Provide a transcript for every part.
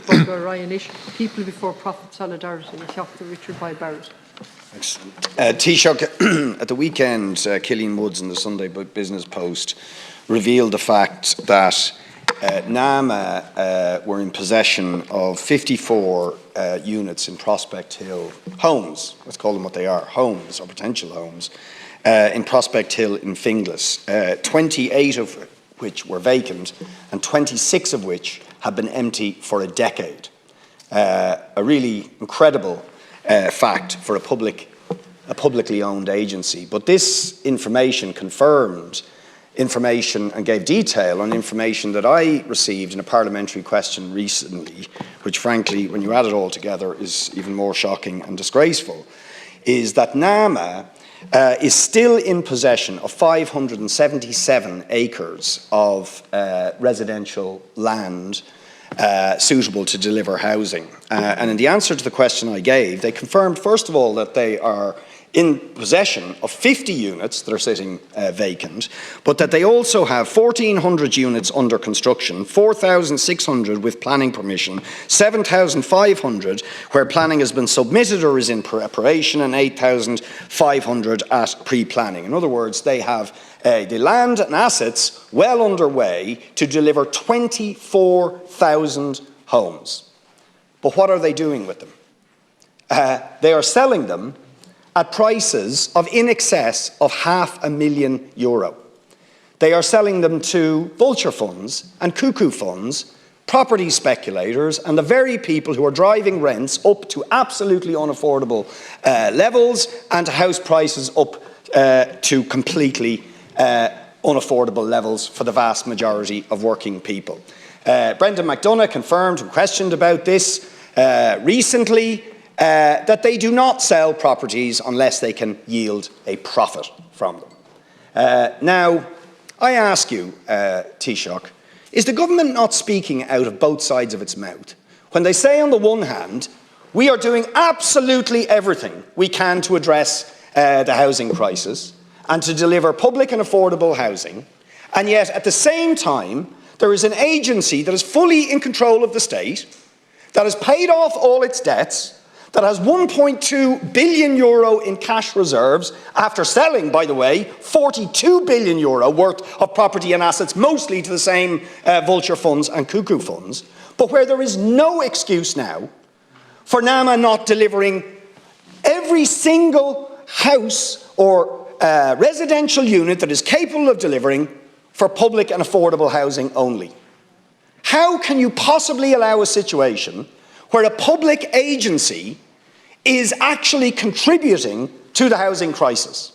Bugger Ryan Ish, People Before Profit Solidarity, Dr. Richard by Barrett. Excellent. Taoiseach, at the weekend, Killian Woods in the Sunday Business Post revealed the fact that NAMA were in possession of 54 units in Prospect Hill, homes, let's call them what they are, homes or potential homes, in Prospect Hill in Finglas, 28 of which were vacant and 26 of which have been empty for a decade. A really incredible fact for a publicly owned agency. But this information confirmed information and gave detail on information that I received in a parliamentary question recently, which frankly, when you add it all together, is even more shocking and disgraceful, is that NAMA is still in possession of 577 acres of residential land suitable to deliver housing. And in the answer to the question I gave, they confirmed, first of all, that they are in possession of 50 units that are sitting vacant, but that they also have 1,400 units under construction, 4,600 with planning permission, 7,500 where planning has been submitted or is in preparation, and 8,500 at pre-planning. In other words, they have the land and assets well underway to deliver 24,000 homes. But what are they doing with them? They are selling them at prices of in excess of €500,000. They are selling them to vulture funds and cuckoo funds, property speculators, and the very people who are driving rents up to absolutely unaffordable levels, and to house prices up to completely unaffordable levels for the vast majority of working people. Brendan McDonagh confirmed and questioned about this recently, that they do not sell properties unless they can yield a profit from them. Now, I ask you, Taoiseach, is the government not speaking out of both sides of its mouth when they say, on the one hand, we are doing absolutely everything we can to address the housing crisis and to deliver public and affordable housing, and yet at the same time there is an agency that is fully in control of the state, that has paid off all its debts, that has €1.2 billion in cash reserves after selling, by the way, €42 billion worth of property and assets, mostly to the same vulture funds and cuckoo funds, but where there is no excuse now for NAMA not delivering every single house or residential unit that is capable of delivering for public and affordable housing only. How can you possibly allow a situation where a public agency is actually contributing to the housing crisis,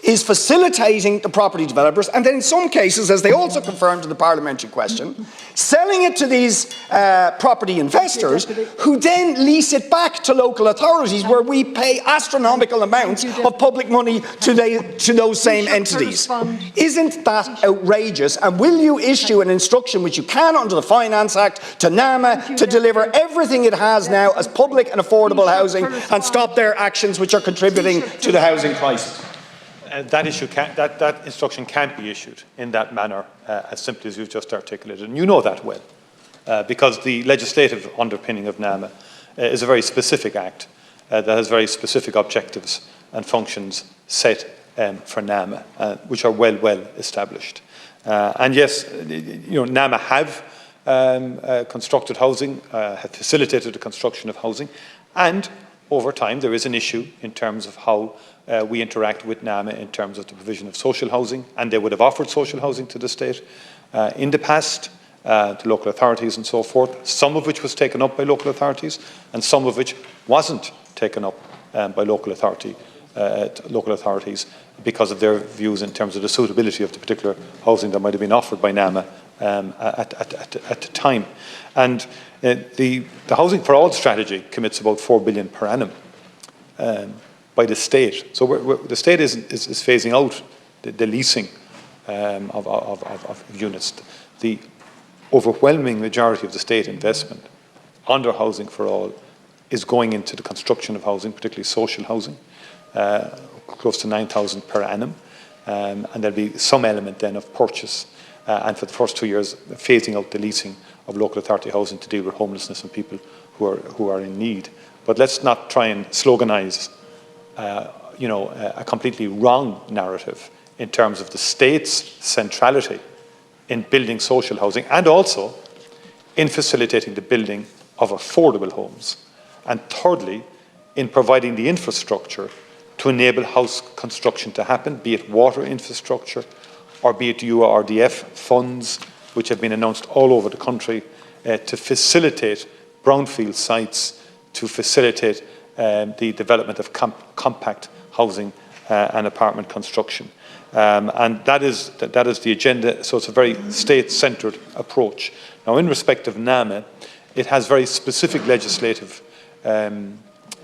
is facilitating the property developers, and then in some cases, as they also confirmed in the parliamentary question, selling it to these property investors who then lease it back to local authorities where we pay astronomical amounts of public money to those same entities. Isn't that outrageous? And will you issue an instruction, which you can under the Finance Act, to NAMA to deliver everything it has now as public and affordable housing and stop their actions which are contributing to the housing crisis? That instruction can't be issued in that manner, as simply as you've just articulated, and you know that well, because the legislative underpinning of NAMA is a very specific act that has very specific objectives and functions set for NAMA, which are well established. And yes, NAMA have constructed housing, have facilitated the construction of housing, and over time there is an issue in terms of how we interact with NAMA in terms of the provision of social housing, and they would have offered social housing to the state in the past, to local authorities and so forth, some of which was taken up by local authorities and some of which wasn't taken up by local authorities because of their views in terms of the suitability of the particular housing that might have been offered by NAMA at the time. And the Housing for All strategy commits about €4 billion per annum by the state. So the state is phasing out the leasing of units. The overwhelming majority of the state investment under Housing for All is going into the construction of housing, particularly social housing, close to 9,000 per annum. And there'll be some element then of purchase, and for the first 2 years, phasing out the leasing of local authority housing to deal with homelessness and people who are in need. But let's not try and sloganise a completely wrong narrative in terms of the state's centrality in building social housing and also in facilitating the building of affordable homes. And thirdly, in providing the infrastructure to enable house construction to happen, be it water infrastructure or be it URDF funds, which have been announced all over the country to facilitate brownfield sites, to facilitate the development of compact housing and apartment construction. And that is the agenda, so it's a very state-centred approach. Now, in respect of NAMA, it has very specific legislative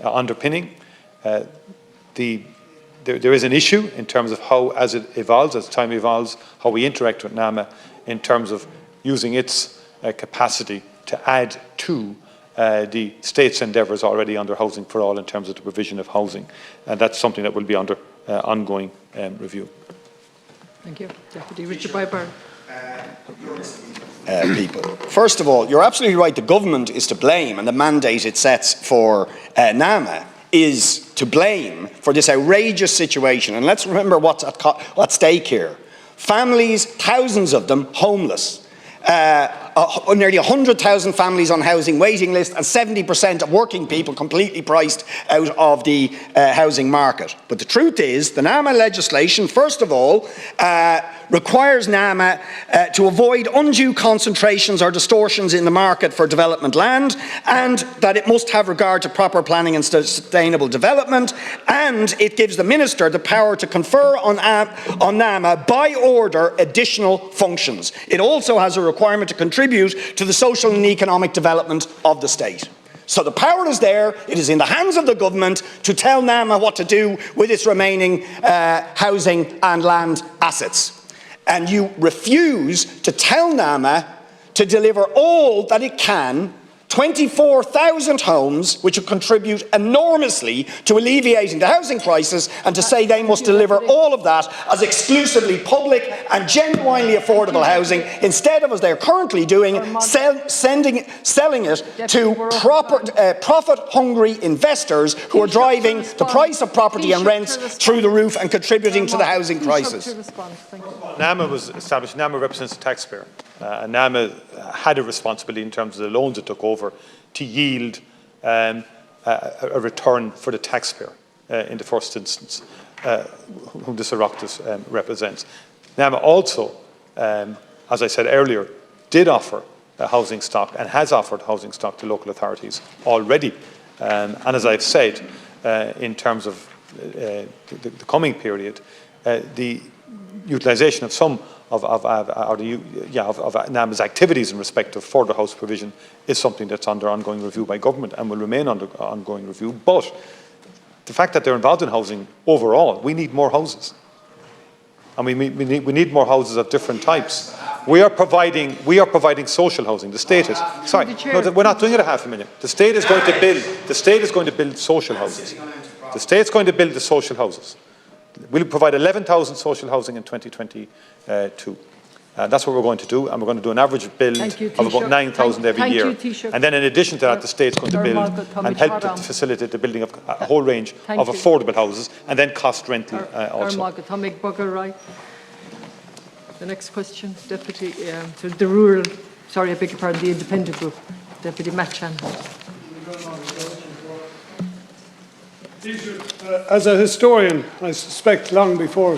underpinning. There is an issue in terms of how, as it evolves, as time evolves, how we interact with NAMA in terms of using its capacity to add to the state's endeavours already under Housing for All in terms of the provision of housing. And that's something that will be under ongoing review. Thank you. Deputy Richard Barrett. People. First of all, you're absolutely right, the government is to blame, and the mandate it sets for NAMA is to blame for this outrageous situation. And let's remember what's at stake here. Families, thousands of them, homeless. Nearly 100,000 families on housing waiting list and 70% of working people completely priced out of the housing market. But the truth is, the NAMA legislation, first of all, requires NAMA to avoid undue concentrations or distortions in the market for development land, and that it must have regard to proper planning and sustainable development, and it gives the Minister the power to confer on NAMA by order additional functions. It also has a requirement to contribute to the social and economic development of the state. So the power is there. It is in the hands of the government to tell NAMA what to do with its remaining housing and land assets. And you refuse to tell NAMA to deliver all that it can, 24,000 homes, which will contribute enormously to alleviating the housing crisis, and to say they must deliver all of that as exclusively public and genuinely affordable housing, instead of, as they're currently doing, selling it to profit-hungry investors who are driving the price of property and rents through the roof and contributing to the housing crisis. NAMA was established. NAMA represents the taxpayer. NAMA had a responsibility in terms of the loans it took over to yield a return for the taxpayer in the first instance, whom the Oireachtas represents. NAMA also, as I said earlier, did offer housing stock and has offered housing stock to local authorities already. And as I've said, in terms of the coming period, the utilisation of some of NAMA's activities in respect of further house provision is something that's under ongoing review by government and will remain under ongoing review. But the fact that they're involved in housing overall, we need more houses. And we need more houses of different types. We are providing social housing. The state is, sorry, no, we're not doing it at 500,000. The state is going to build social houses. The state's going to build the social houses. We'll provide 11,000 social housing in 2022. That's what we're going to do, and we're going to do an average build of about 9,000 every year. And then in addition to that, the state's going to build and help to facilitate the building of a whole range of affordable houses, and then cost rental also. The next question, Deputy, to the rural, sorry, I beg your pardon, the independent group, Deputy Matchan. As a historian, I suspect long before